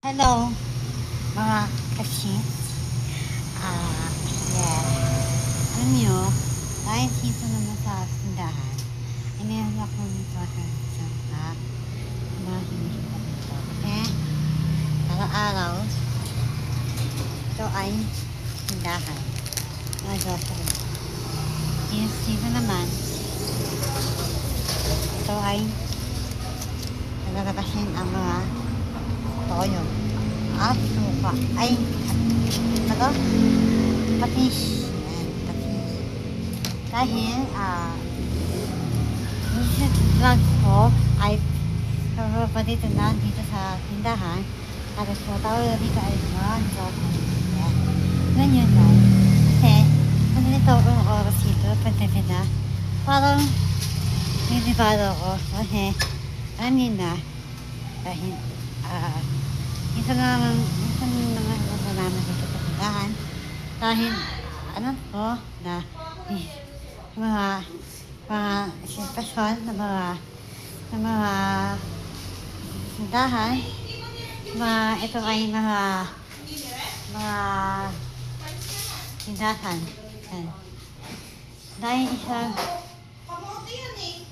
Hello, mga kasi. Yeah. Alam nyo, dahil dito naman sa tindahan, iniwan ako nito sa isang mahilig ko dito. Kasi, araw-araw, ito ay tindahan. Grocery. Dito naman, ito ay nagkakasin ang mga toyo at suka. Ay, ano? Patis. Ayan, patis. Dahil, yung vlog ko ay pa dito na, dito sa tindahan. Tapos po, tawag dito ay mga grocery. Ayan. Ganyan lang. Kasi, kung ganito ang oras dito, pagdating na, parang nilibado ko. Kasi, alam niyo na, dahil, minsan naman naman dito sa tindahan. Dahil, alam ko na mga sitwasyon na mga tindahan, ito ay mga tindahan. Dahil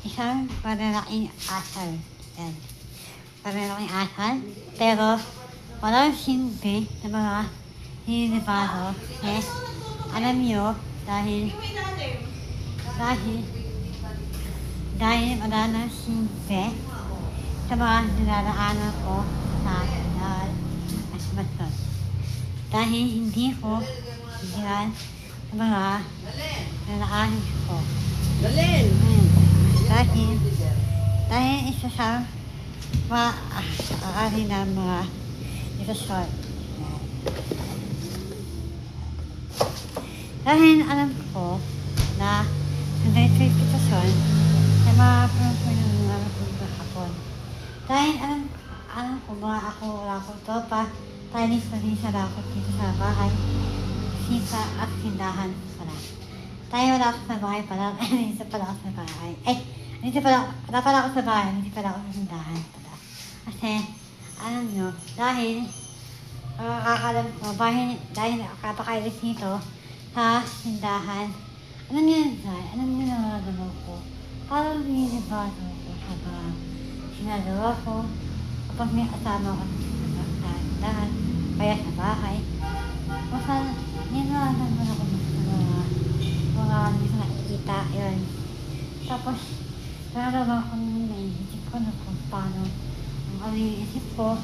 isang malalaking asal. Yan. Malalaking asal. Pero, walang simple na mga hinilibado. Eh, alam nyo, dahil wala nang simple sa mga nilalaanan ko sa asmasyon. Dahil hindi ko yan sa mga nilalaanan ko. Dahil isa sa maaari na mga itasyon. Dahil alam ko na ganito yung itasyon sa mga pinapunan ng mga hapon. Dahil alam ko mga wala akong tropa, dahil isa ako dito sa bahay, sisa at tindahan pala. Dahil wala ako sa bahay pala, isa pala ako sa bahay. Wala pala ako sa bahay, hindi pala ako sa tindahan pala. Kasi, alam nyo, dahil akakalam ko, dahil nakapakailis nito sa tindahan, alam nyo na gano'n ko. Parang nilibado ko sa mga sinagawa ko kapag may kasama ko sa tindahan, kaya sa bahay. Basta, nilalaman mo ako mga nakikita, yun. Tapos, nararamdaman ko nung naisip ko na kung paano ang isip ko